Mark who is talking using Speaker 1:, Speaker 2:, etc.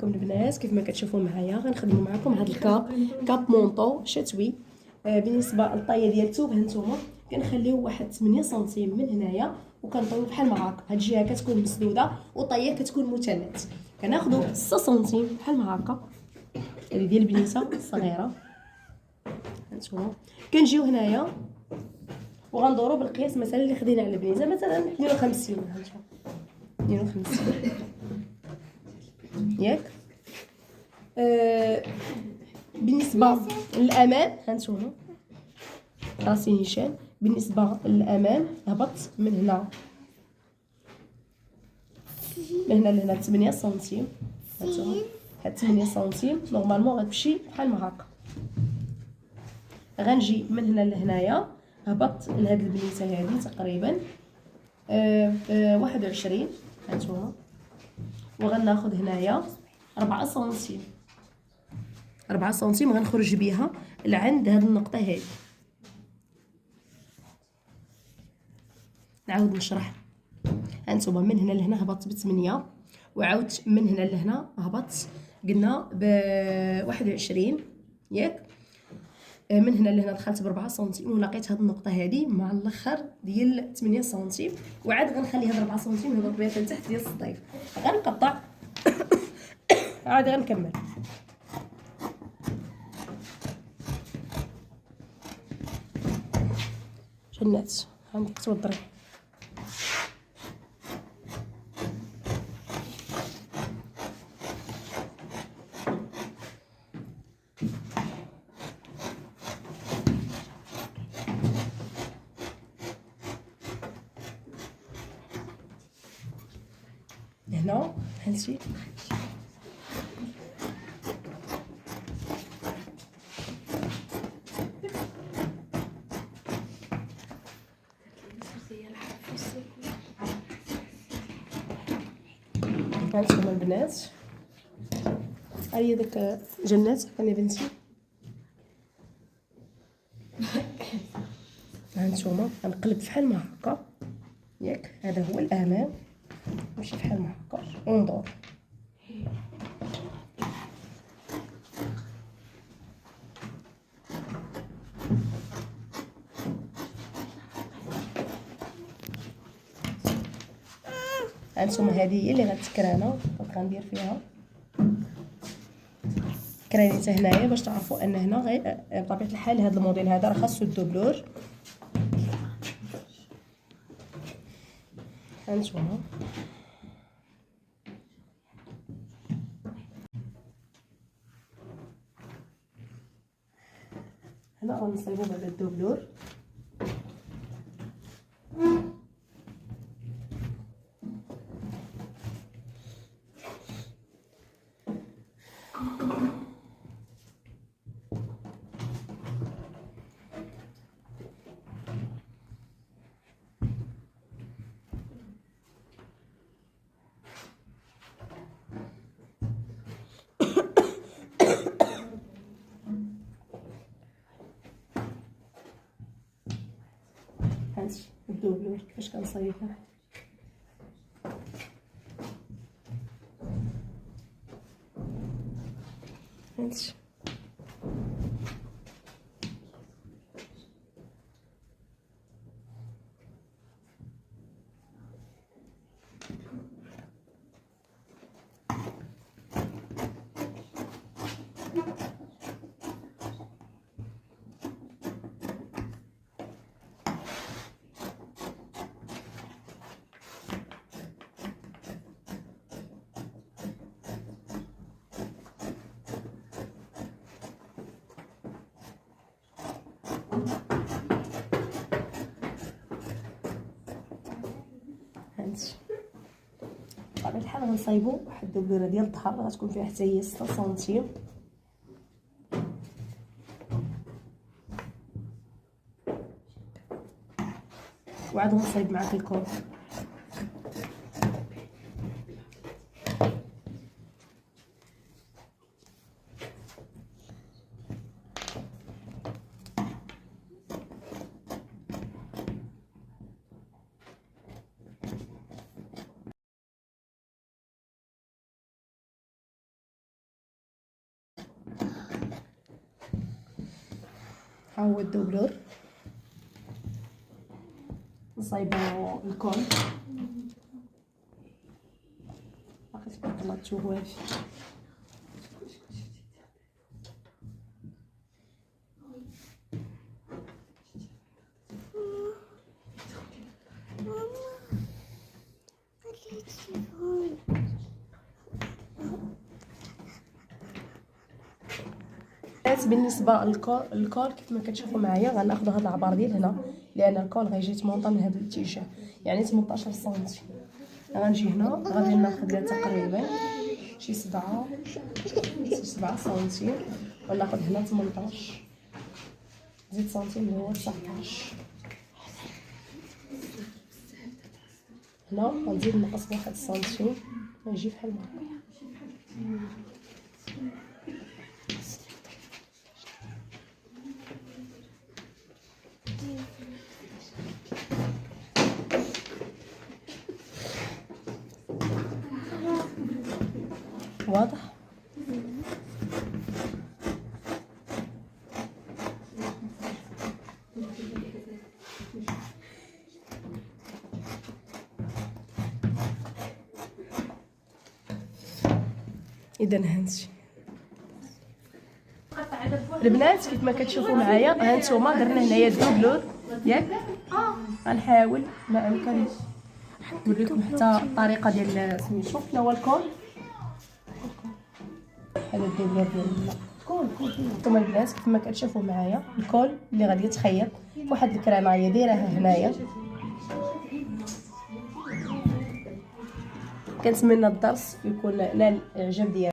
Speaker 1: عليكم البنات. كيف ما كتشوفوا معايا غنخدموا معكم هذا كاب مونطو شتوي. بالنسبه للطايه ديال الثوب هانتوما كنخليو واحد 8 سنتيم من هنايا وكنطيو بحال ما هكا. هاد الجهه كتكون مسدوده والطايه كتكون مثلث. كناخذوا 6 سنتيم بحال ما هكا هذه ديال البنيته الصغيره هانتوما. كنجيو هنايا وغندورو بالقياس مثلا اللي خدينا على البنيته، مثلا 52 هانتوما 52 ياك. بالنسبه للامام هانتوما راسي نيشان. بالنسبه للامام هبط من هنا لهنا 8 سنتيم هانتوما. هاد 8 سنتيم نورمالمون غتمشي بحال ما هكا. غنجي من هنا لهنايا هبط لهاد البنيته هادي تقريبا 21 هانتوما. وغناخذ هنايا 4 سنتيم 4 سنتيم غنخرج بها لعند هاد النقطه هادي. نعاود نشرح. هانتوما من هنا لهنا هبطت ب8 وعاودت من هنا لهنا هبطت قلنا ب21 ياك. من هنا لهنا دخلت ب4 سنتيم ولقيت هاد النقطه هادي مع الاخر ديال 8 سنتيم. وعاد غنخلي هاد 4 سنتيم نهبط بها لتحت ديال الصديف. غنقطع عاد غنكمل. جنات عندك توضري. هنا هانتي هانتوما البنات. هاهي داك جنات عطيني بنتي. هانتوما غنقلب بحال ما هكا ياك. هذا هو الامام نمشي بحال ما هكا وندور. هانتوما هذه هي اللي غتكرانا. دونك غندير فيها كرانيته هنايا باش تعرفوا ان هنا بطبيعه الحال هذا الموديل هذا راه خاصو الدبلور. هانتوما هنا غنصايبو بعد الدبلور. هانتي الدبلور كيفاش كنصايبها. هانتي هانتي بطبيعه الحال غنصايبو واحد الدبلوره ديال الظهر غتكون فيها حتى هي 6 سنتيم. وعاد غنصايب معاك الكول. ها هو الدوبلور، نصايبو الكول. باقي تبارك الله التواف. بالنسبه للكول كيف ما كتشوفوا معايا غناخذ هاد العبار ديال هنا، لان الكول غيجي تمونطا من هذا الاتجاه يعني 18 سنتي. غنجي هنا غادي ناخذ لها تقريبا شي 7 سنتي، وناخذ هنا 18 زيد سنتي اللي هو 19. هنا غنزيد نقص 1 سنتي غيجي بحال هكا. واضح؟ اذا هانتي البنات كيف ما كتشوفوا معايا، ها نتوما درنا هنايا الدوبلور ياك. غنحاول ما امكن نوريكم حتى الطريقه ديال سميتو شنو هو الكول. هذا الدوبلور ديال الكول. نتوما البنات كيف ما كتشوفوا معايا الكول اللي غادي يتخيط فواحد الكرامايه دايرها هنايا. كنتمنى الدرس يكون نال الاعجاب ديالكم.